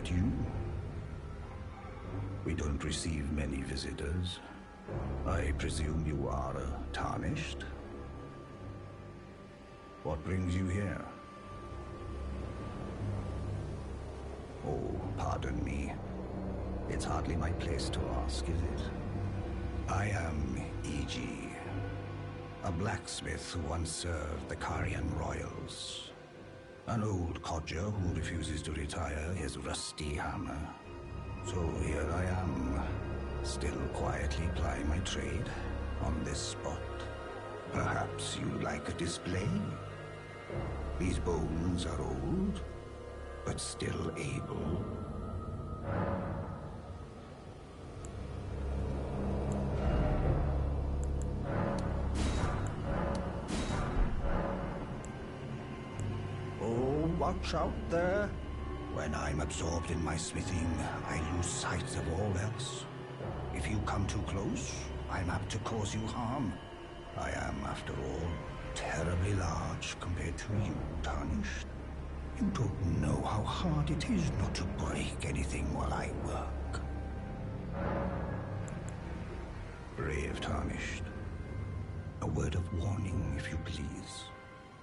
that you? We don't receive many visitors. I presume you are tarnished? What brings you here? Oh, pardon me. It's hardly my place to ask, is it? I am E.G., a blacksmith who once served the Carian royals. An old codger who refuses to retire his rusty hammer. So here I am, still quietly plying my trade on this spot. Perhaps you'd like a display? These bones are old, but still able. Oh, watch out there. When I'm absorbed in my smithing, I lose sight of all else. If you come too close, I'm apt to cause you harm. I am, after all, terribly large compared to you, Tarnished. You don't know how hard it is not to break anything while I work. Brave Tarnished. A word of warning, if you please.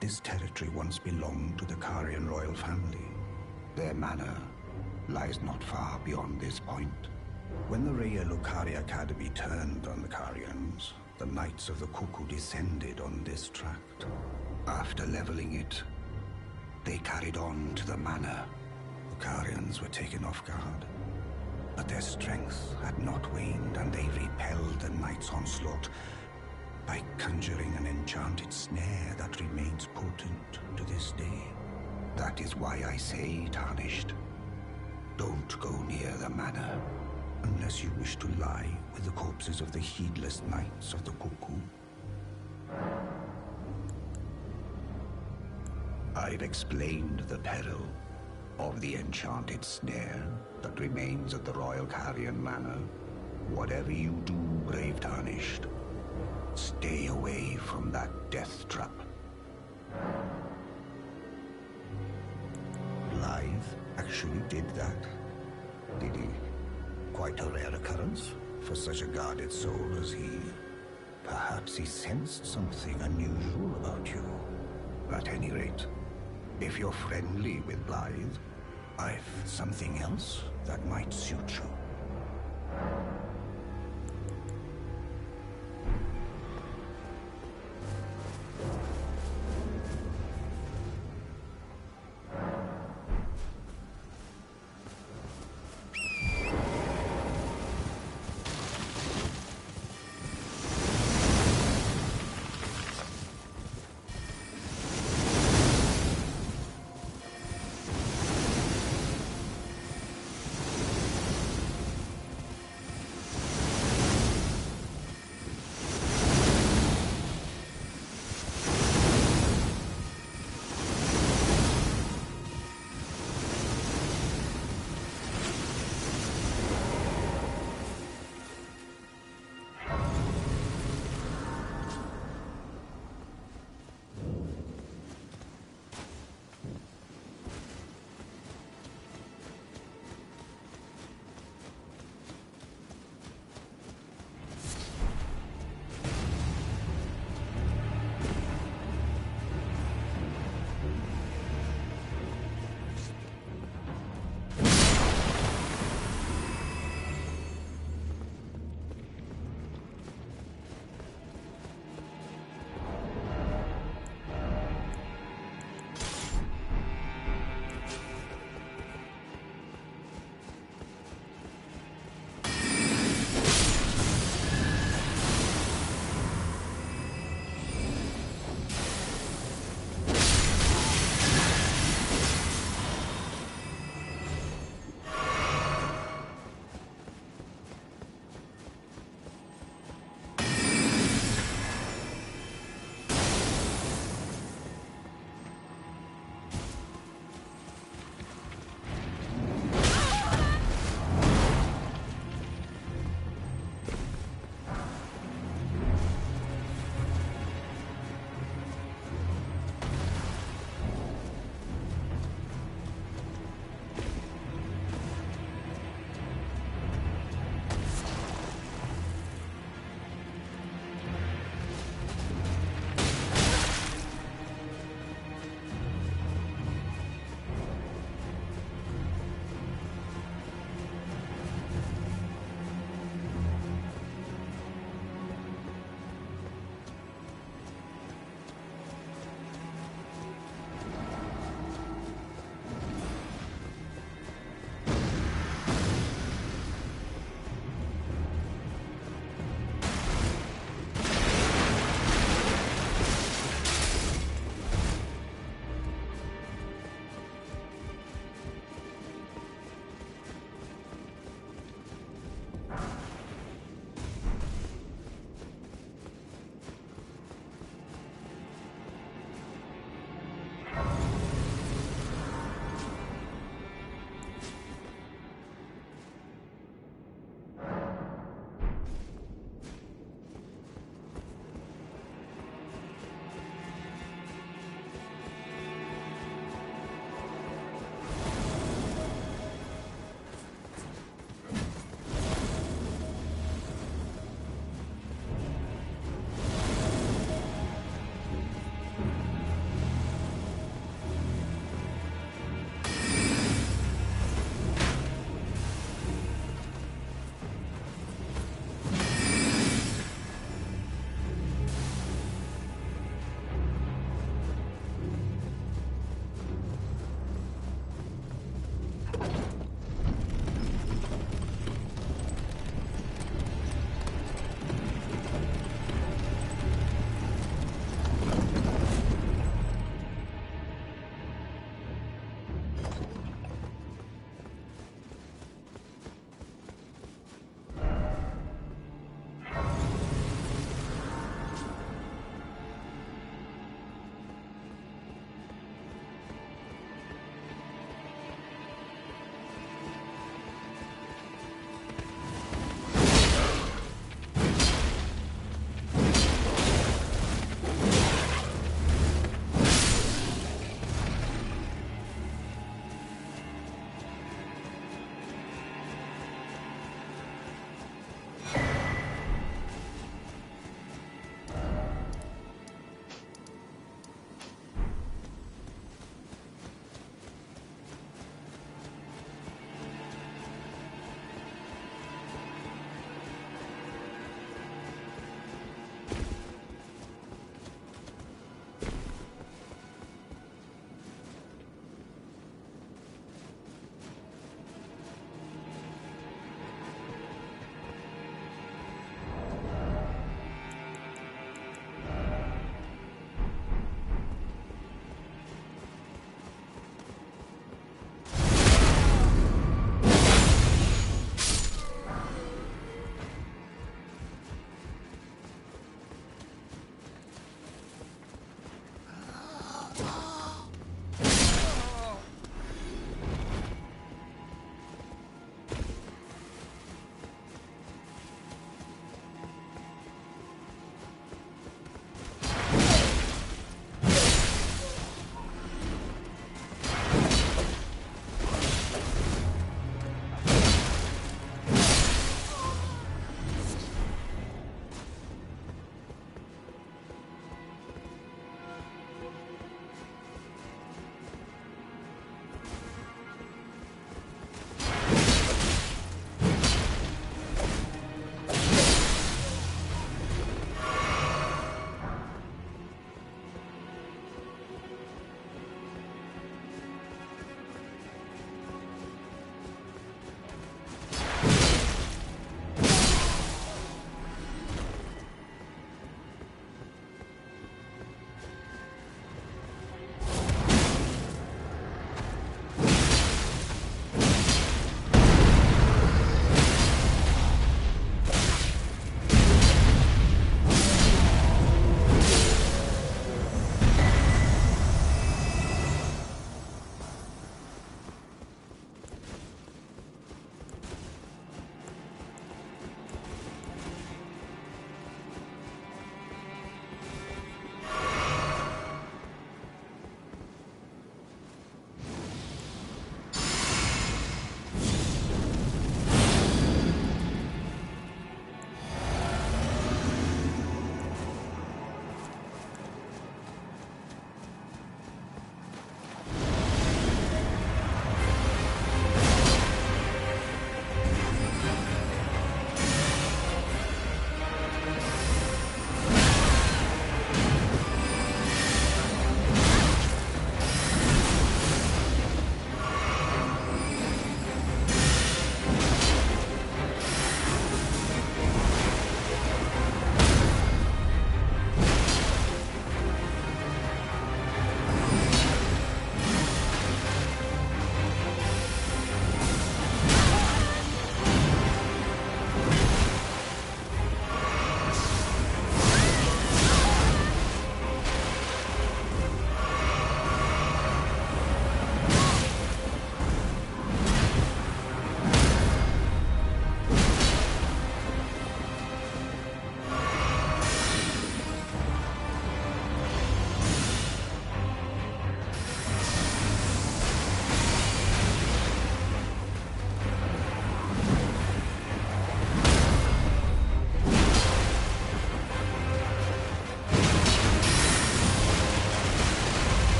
This territory once belonged to the Carian royal family. Their manor lies not far beyond this point. When the Raya Lucaria Academy turned on the Carians, the Knights of the Cuckoo descended on this tract. After leveling it, they carried on to the manor. The Carians were taken off guard, but their strength had not waned, and they repelled the Knights' onslaught by conjuring an enchanted snare that remains potent to this day. That is why I say, Tarnished, don't go near the manor unless you wish to lie with the corpses of the heedless Knights of the Cuckoo. I've explained the peril of the enchanted snare that remains at the Royal Carian Manor. Whatever you do, brave Tarnished, stay away from that death trap. Blythe actually did that, did he? Quite a rare occurrence for such a guarded soul as he. Perhaps he sensed something unusual about you. At any rate, if you're friendly with Blythe, I've something else that might suit you.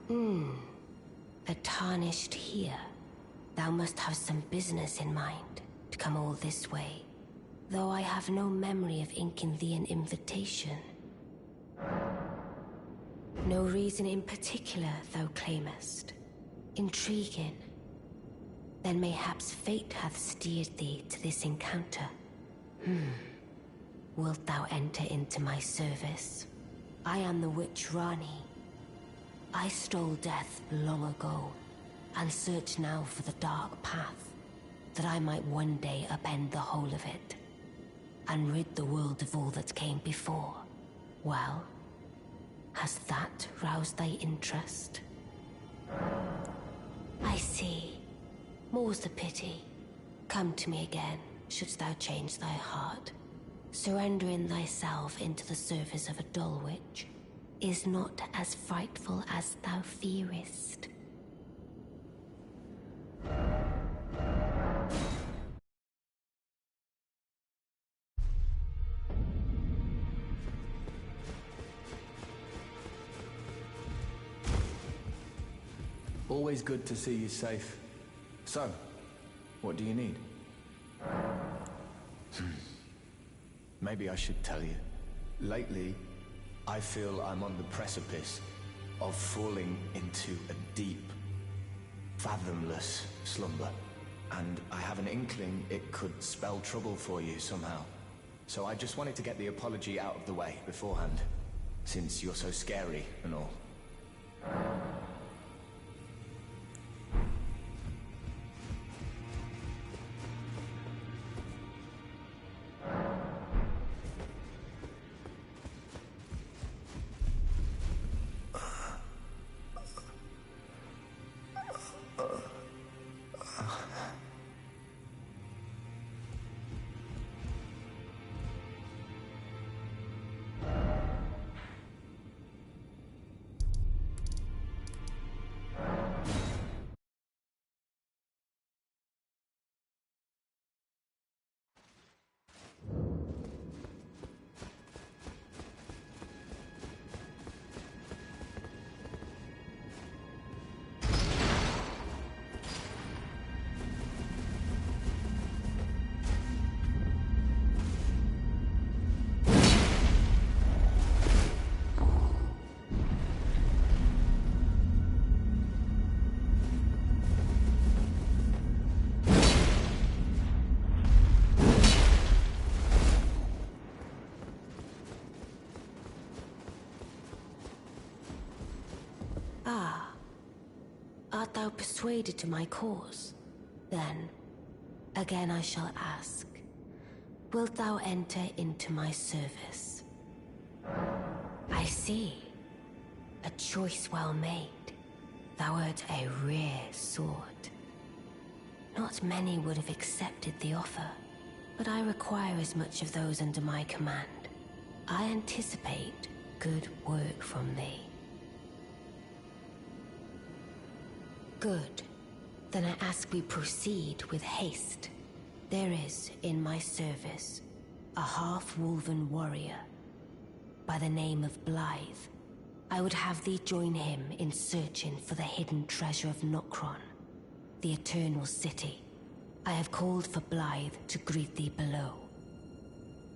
A tarnished here. Thou must have some business in mind to come all this way, though I have no memory of inking thee an invitation. No reason in particular thou claimest. Intriguing. Then mayhaps fate hath steered thee to this encounter. Wilt thou enter into my service? I am the Witch Rani. I stole death long ago, and search now for the dark path, that I might one day upend the whole of it, and rid the world of all that came before. Well, has that roused thy interest? I see. More's the pity. Come to me again, shouldst thou change thy heart. Surrendering thyself into the service of a dull witch is not as frightful as thou fearest. Always good to see you safe. So, what do you need? Maybe I should tell you. Lately, I feel I'm on the precipice of falling into a deep, fathomless slumber. And I have an inkling it could spell trouble for you somehow. So I just wanted to get the apology out of the way beforehand, since you're so scary and all. Art thou persuaded to my cause? Then, again I shall ask, wilt thou enter into my service? I see. A choice well made. Thou art a rare sword. Not many would have accepted the offer, but I require as much of those under my command. I anticipate good work from thee. Good. Then I ask we proceed with haste. There is, in my service, a half-wolven warrior by the name of Blaidd. I would have thee join him in searching for the hidden treasure of Nokron, the Eternal City. I have called for Blaidd to greet thee below.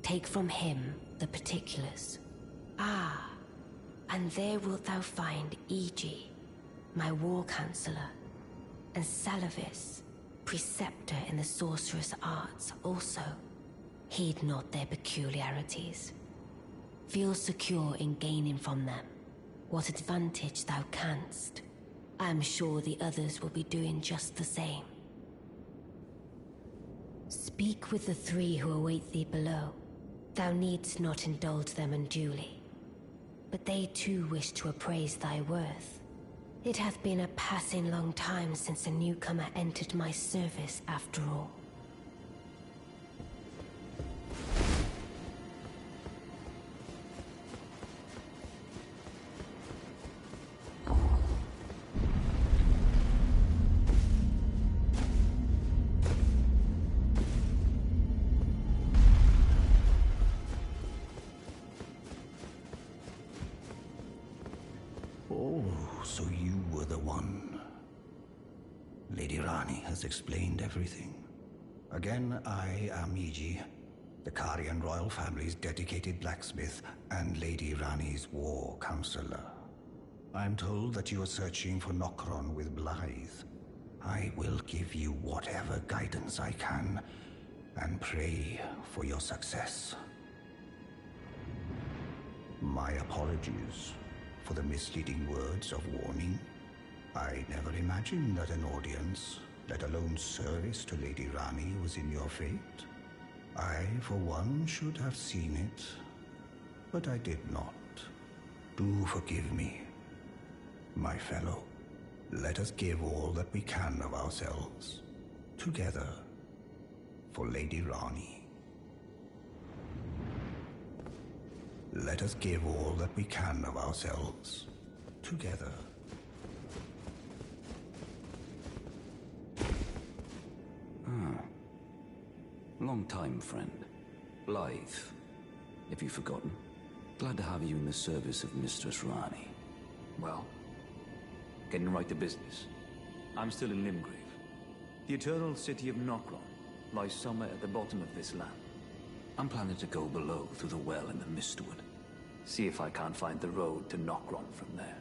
Take from him the particulars. Ah, and there wilt thou find Iji, my war counselor, and Salavis, preceptor in the sorcerous arts also. Heed not their peculiarities. Feel secure in gaining from them what advantage thou canst. I am sure the others will be doing just the same. Speak with the three who await thee below. Thou needst not indulge them unduly, but they too wish to appraise thy worth. It hath been a passing long time since a newcomer entered my service, after all. Oh, so you were the one. Lady Rani has explained everything. Again, I am Iji, the Karian royal family's dedicated blacksmith and Lady Rani's war counselor. I'm told that you are searching for Nokron with Blythe. I will give you whatever guidance I can, and pray for your success. My apologies for the misleading words of warning. I never imagined that an audience, let alone service to Lady Rani, was in your fate. I, for one, should have seen it, but I did not. Do forgive me, my fellow. Let us give all that we can of ourselves, together, for Lady Rani. Let us give all that we can of ourselves, together. Long time, friend. Blythe. Have you forgotten? Glad to have you in the service of Mistress Rani. Well, getting right to business. I'm still in Limgrave. The eternal city of Nokron lies somewhere at the bottom of this land. I'm planning to go below through the well in the Mistwood. See if I can't find the road to Nokron from there.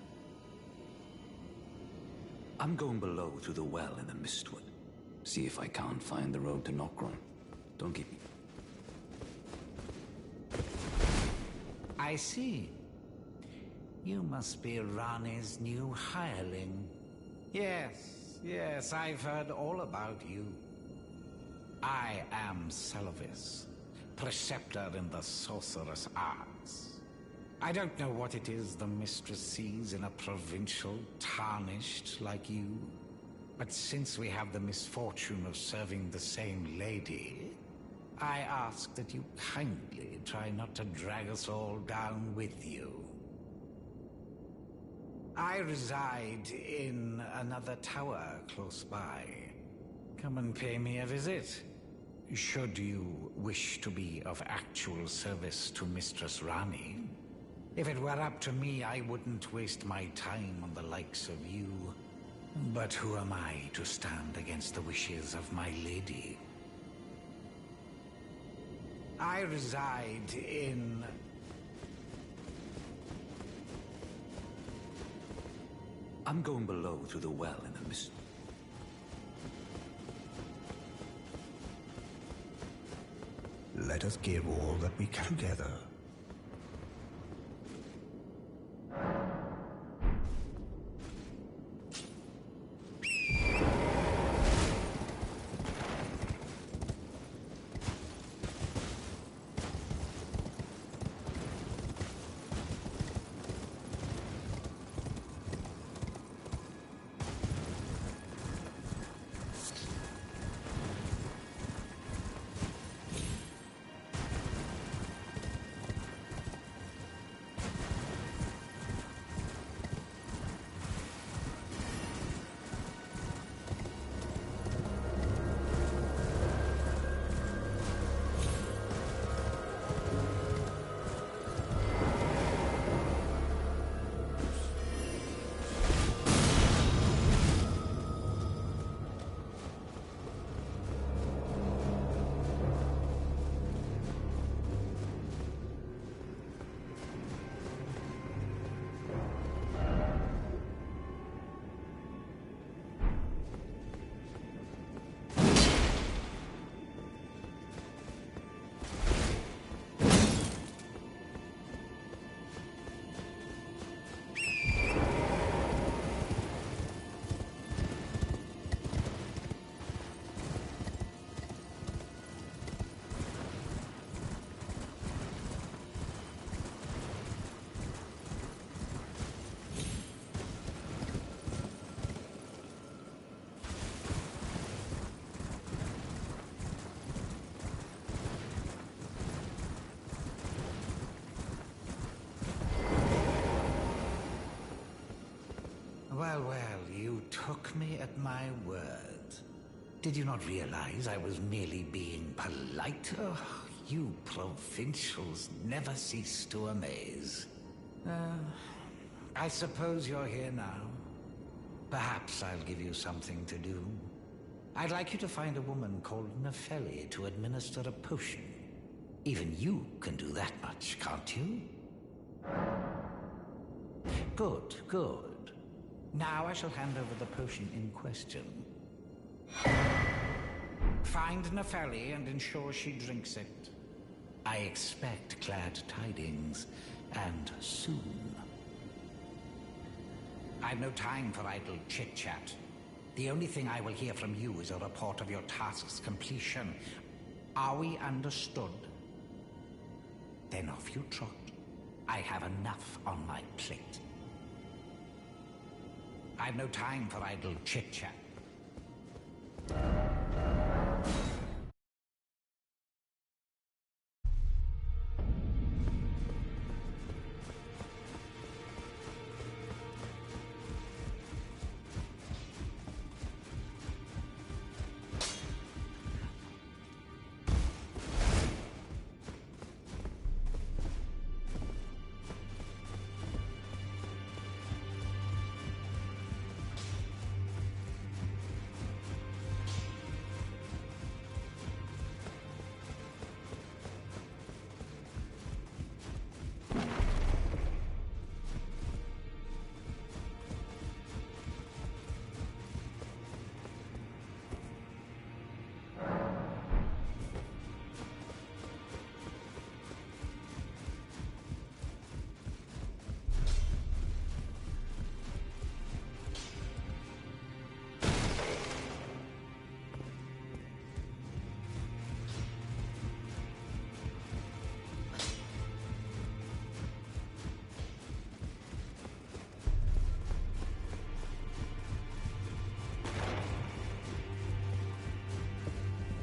I'm going below through the well in the Mistwood. See if I can't find the road to Nokron. Don't keep me. I see. You must be Rani's new hireling. Yes, I've heard all about you. I am Selovis, preceptor in the sorcerous arts. I don't know what it is the mistress sees in a provincial tarnished like you, but since we have the misfortune of serving the same lady, I ask that you kindly try not to drag us all down with you. I reside in another tower close by. Come and pay me a visit, should you wish to be of actual service to Mistress Rani. If it were up to me, I wouldn't waste my time on the likes of you. But who am I to stand against the wishes of my lady? I reside in... I'm going below through the well in the mist. Let us give all that we can together. Well, you took me at my word. Did you not realize I was merely being polite? Oh, you provincials never cease to amaze. I suppose you're here now. Perhaps I'll give you something to do. I'd like you to find a woman called Nefeli to administer a potion. Even you can do that much, can't you? Good, good. Now I shall hand over the potion in question. Find Nefeli and ensure she drinks it. I expect glad tidings, and soon. I've no time for idle chit-chat. The only thing I will hear from you is a report of your task's completion. Are we understood? Then off you trot. I have enough on my plate. I've no time for idle chit-chat.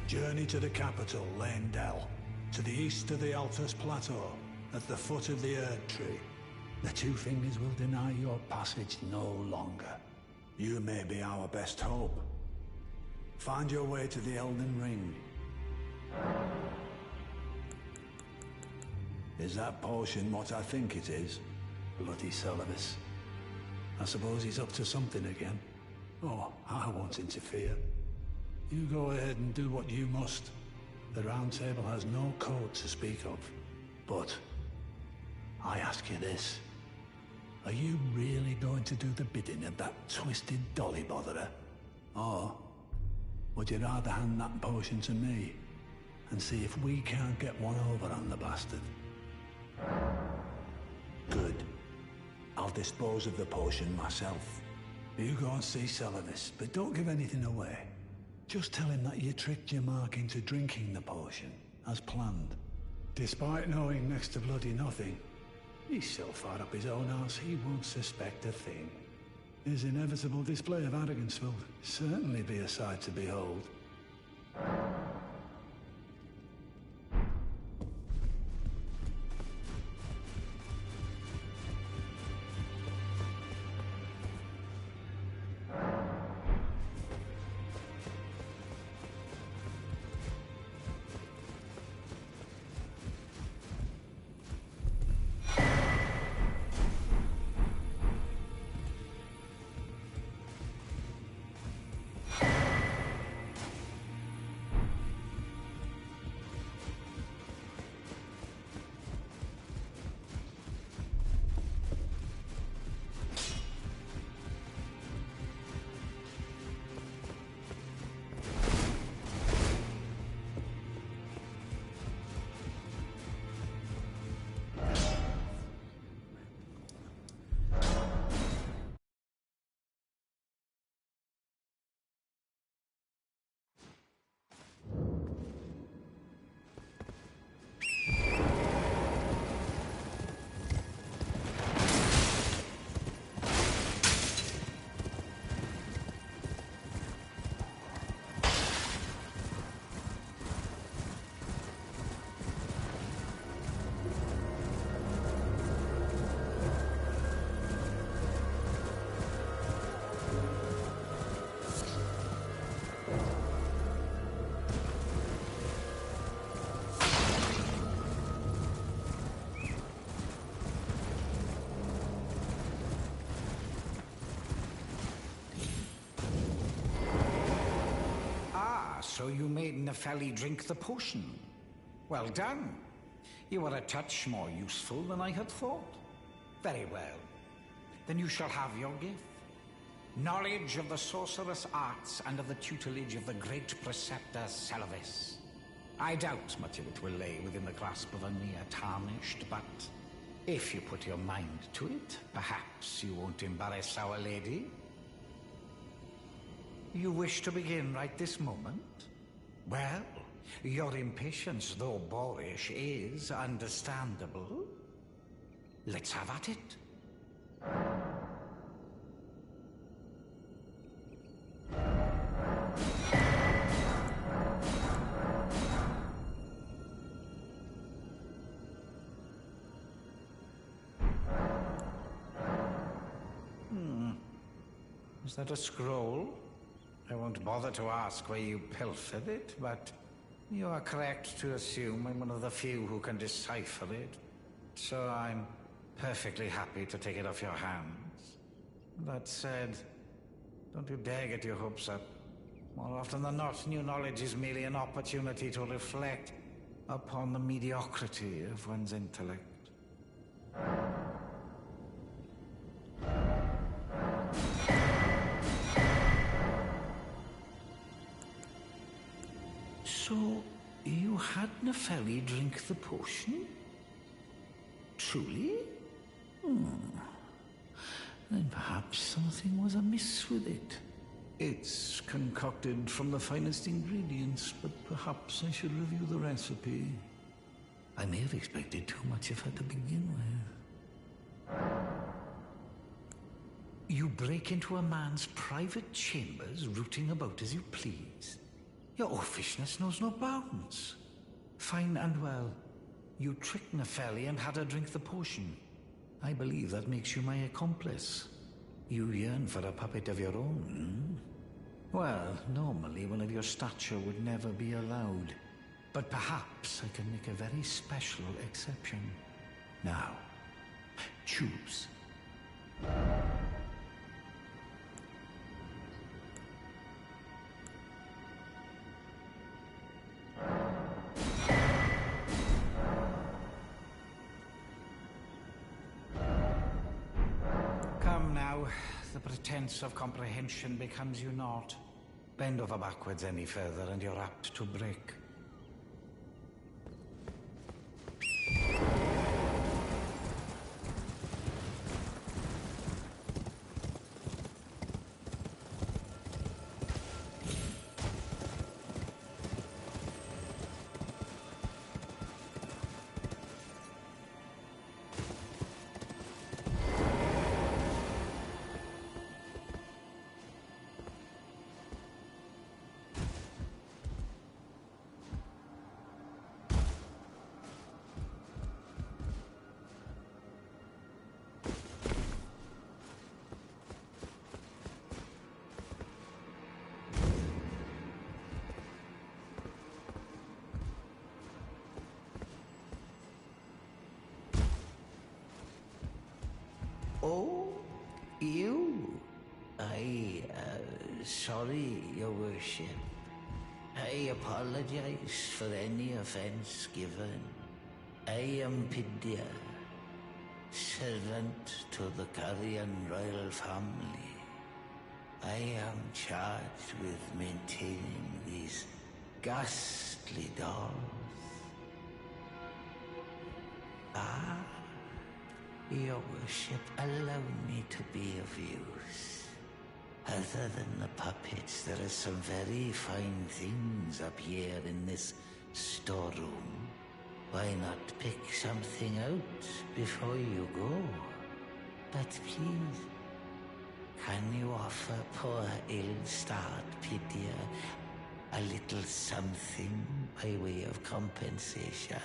Journey to the capital, Leyndell, to the east of the Altus Plateau, at the foot of the Erd Tree. The Two Fingers will deny your passage no longer. You may be our best hope. Find your way to the Elden Ring. Is that potion what I think it is? Bloody Seluvis. I suppose he's up to something again. Oh, I won't interfere. You go ahead and do what you must. The Round Table has no code to speak of. But I ask you this. Are you really going to do the bidding of that twisted dolly botherer? Or would you rather hand that potion to me and see if we can't get one over on the bastard? Good. I'll dispose of the potion myself. You go and see Seluvis, but don't give anything away. Just tell him that you tricked your mark into drinking the potion, as planned. Despite knowing next to bloody nothing, he's so far up his own arse he won't suspect a thing. His inevitable display of arrogance will certainly be a sight to behold. so you made Nepheli drink the potion. Well done. You are a touch more useful than I had thought. Very well. Then you shall have your gift. Knowledge of the sorcerous arts and of the tutelage of the great preceptor Celavis. I doubt much of it will lay within the grasp of a mere tarnished, but if you put your mind to it, perhaps you won't embarrass Our Lady. You wish to begin right this moment? Well, your impatience, though boorish, is understandable. Let's have at it. Is that a scroll? I won't bother to ask where you pilfered it, but you are correct to assume I'm one of the few who can decipher it. So I'm perfectly happy to take it off your hands. That said, don't you dare get your hopes up. More often than not, new knowledge is merely an opportunity to reflect upon the mediocrity of one's intellect. So, you had Nepheli drink the potion? Truly? Then perhaps something was amiss with it. It's concocted from the finest ingredients, but perhaps I should review the recipe. I may have expected too much of her to begin with. You break into a man's private chambers, rooting about as you please. Your oafishness knows no bounds. Fine and well. You tricked Nepheli and had her drink the potion. I believe that makes you my accomplice. You yearn for a puppet of your own, Well, normally one of your stature would never be allowed. But perhaps I can make a very special exception. Now, choose. Come now, the pretense of comprehension becomes you not. Bend over backwards any further and you're apt to break. Oh, you? Sorry, Your Worship. I apologize for any offense given. I am Pydia, servant to the Carian royal family. I am charged with maintaining these ghastly dolls. Ah, Your Worship, allow me to be of use. Other than the puppets, there are some very fine things up here in this storeroom. Why not pick something out before you go? But please, can you offer poor ill-starred Pydia a little something by way of compensation?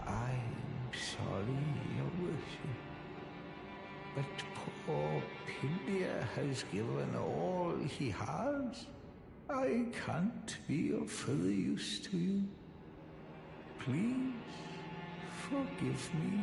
I'm sorry, Your Worship. Hydia has given all he has. I can't be of further use to you. Please, forgive me.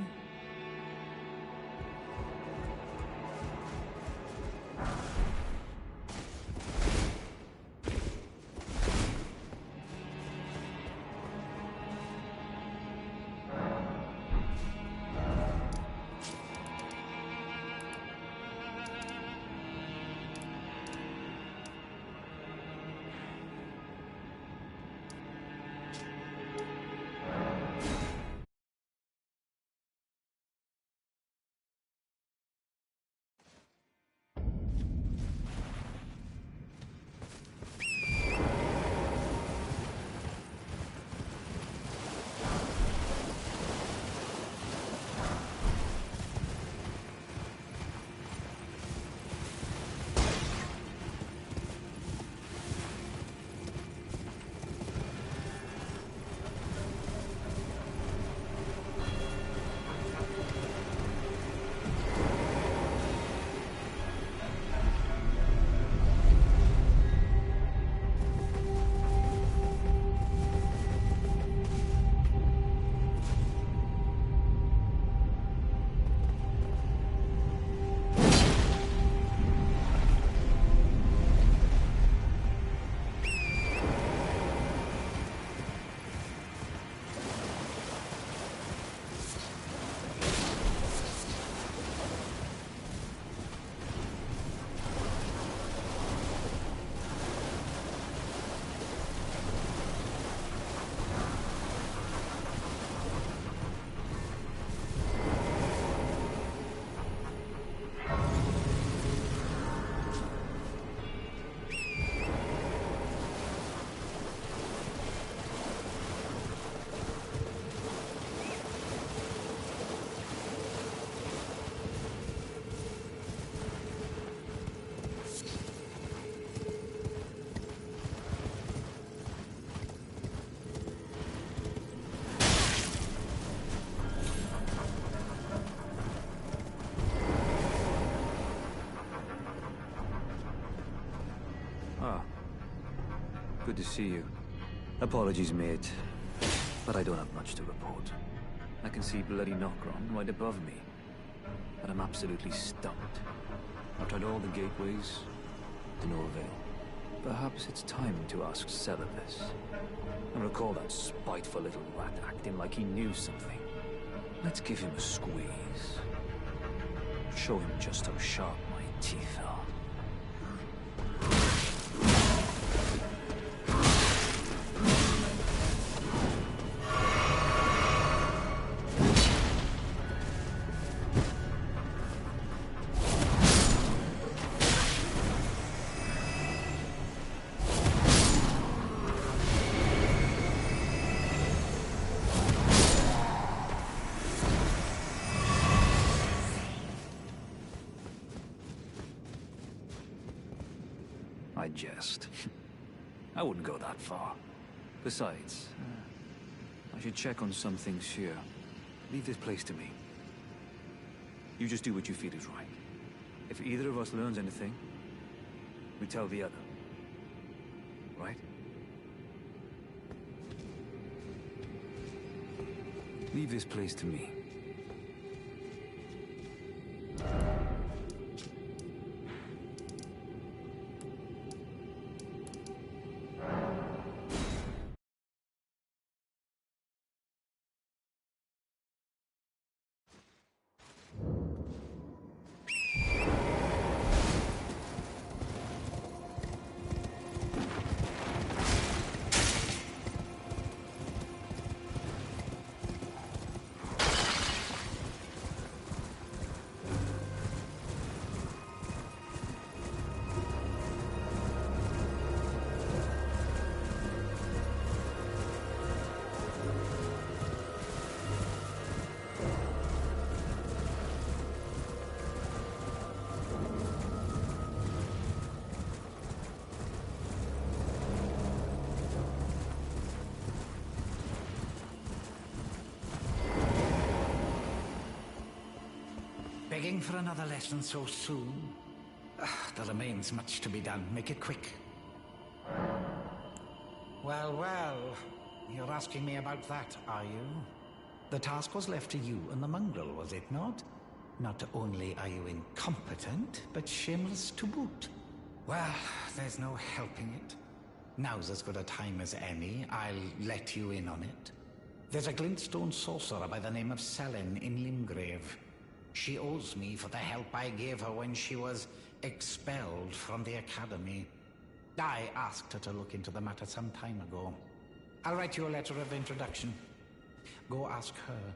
Good to see you. Apologies, mate, but I don't have much to report. I can see bloody Nokron right above me, but I'm absolutely stumped. I've tried all the gateways, to no avail. Perhaps it's time to ask Celibus. I recall that spiteful little rat acting like he knew something. Let's give him a squeeze. Show him just how sharp my teeth are. I jest. I wouldn't go that far. Besides, I should check on some things here. Leave this place to me. You just do what you feel is right. If either of us learns anything, we tell the other. Right? Leave this place to me. Begging for another lesson so soon? There remains much to be done. Make it quick. Well, well. You're asking me about that, are you? The task was left to you and the mongrel, was it not? Not only are you incompetent, but shameless to boot. Well, there's no helping it. Now's as good a time as any. I'll let you in on it. There's a glintstone sorcerer by the name of Selene in Limgrave. She owes me for the help I gave her when she was expelled from the academy. I asked her to look into the matter some time ago. I'll write you a letter of introduction. Go ask her.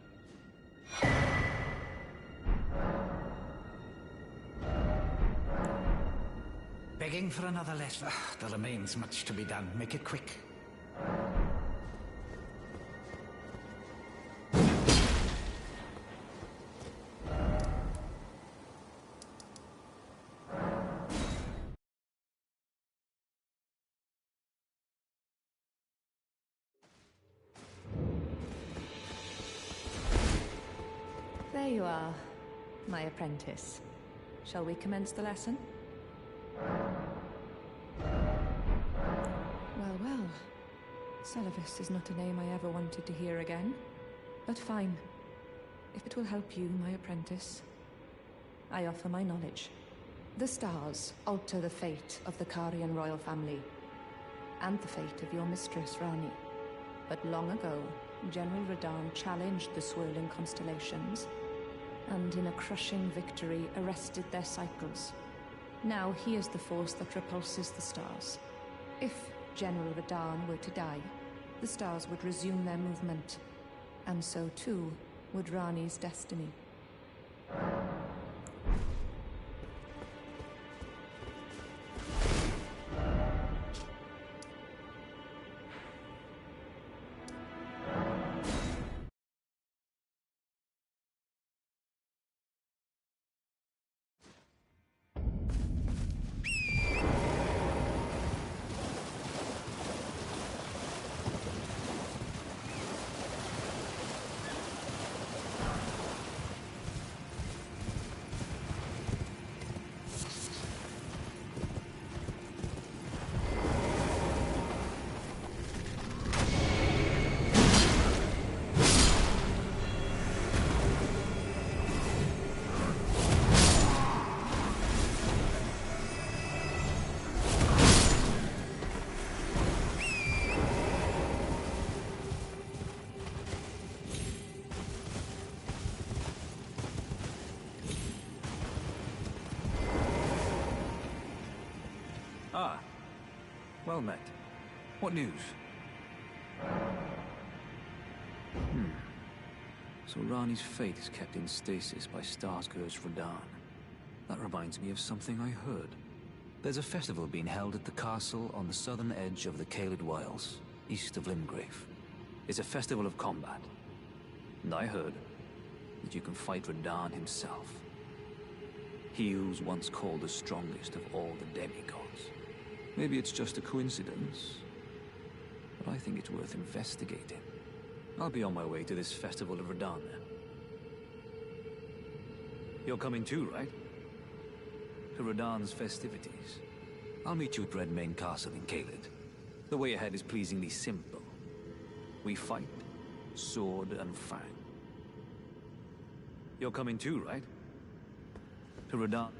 Begging for another letter. There remains much to be done. Make it quick. There you are, my apprentice. Shall we commence the lesson? Well, well. Celavis is not a name I ever wanted to hear again. But fine. If it will help you, my apprentice, I offer my knowledge. The stars alter the fate of the Carian royal family, and the fate of your mistress, Rani. But long ago, General Radahn challenged the swirling constellations, and in a crushing victory arrested their cycles. Now he is the force that repulses the stars. If General Radahn were to die, the stars would resume their movement, and so too would Rani's destiny. Ah, well met. What news? So Rani's fate is kept in stasis by Starscourge Radahn. That reminds me of something I heard. There's a festival being held at the castle on the southern edge of the Caelid Wilds, east of Limgrave. It's a festival of combat. And I heard that you can fight Radahn himself. He who's once called the strongest of all the demigods. Maybe it's just a coincidence, but I think it's worth investigating. I'll be on my way to this festival of Radahn then. You're coming too, right? To Radahn's festivities. I'll meet you at Redmane Castle in Caelid. The way ahead is pleasingly simple. We fight, sword and fang. You're coming too, right? To Radahn.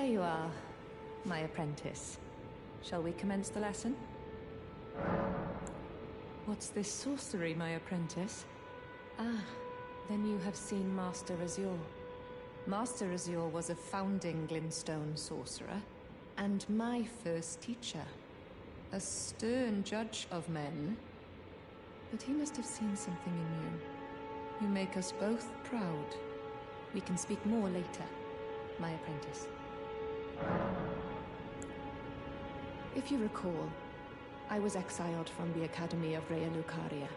There you are, my apprentice. Shall we commence the lesson? What's this sorcery, my apprentice? Ah, then you have seen Master Azure. Master Azure was a founding Glintstone sorcerer, and my first teacher. A stern judge of men. But he must have seen something in you. You make us both proud. We can speak more later, my apprentice. If you recall, I was exiled from the Academy of Raya Lucaria.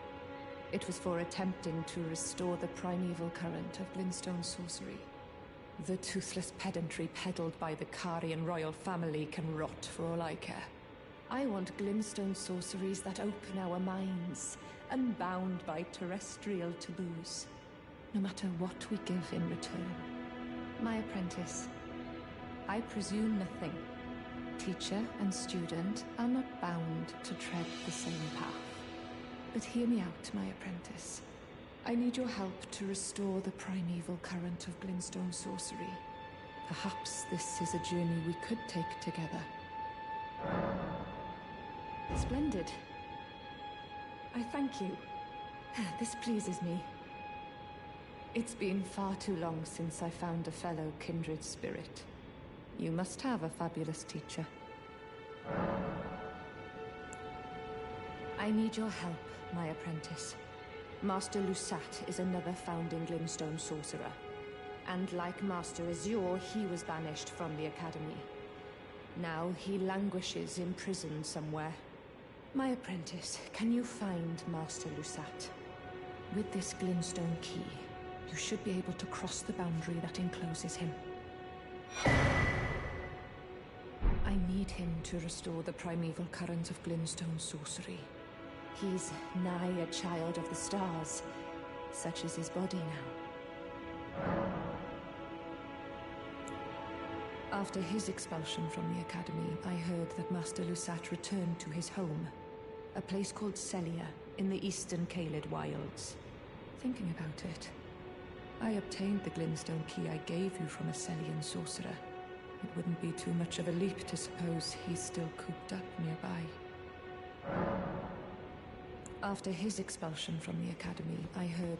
It was for attempting to restore the primeval current of Glintstone sorcery. The toothless pedantry peddled by the Carian royal family can rot for all I care. I want Glintstone sorceries that open our minds, unbound by terrestrial taboos, no matter what we give in return. My apprentice, I presume nothing. Teacher and student are not bound to tread the same path. But hear me out, my apprentice. I need your help to restore the primeval current of Glintstone sorcery. Perhaps this is a journey we could take together. Splendid. I thank you. This pleases me. It's been far too long since I found a fellow kindred spirit. You must have a fabulous teacher. I need your help, my apprentice. Master Lusat is another founding Glintstone sorcerer. And like Master Azure, he was banished from the Academy. Now he languishes in prison somewhere. My apprentice, can you find Master Lusat? With this Glintstone key, you should be able to cross the boundary that encloses him. I need him to restore the primeval current of Glintstone sorcery. He's nigh a child of the stars. Such is his body now. After his expulsion from the Academy, I heard that Master Lusat returned to his home, a place called Celia in the eastern Caelid wilds. Thinking about it, I obtained the Glintstone key I gave you from a Celian sorcerer. It wouldn't be too much of a leap to suppose he's still cooped up nearby. After his expulsion from the Academy, I heard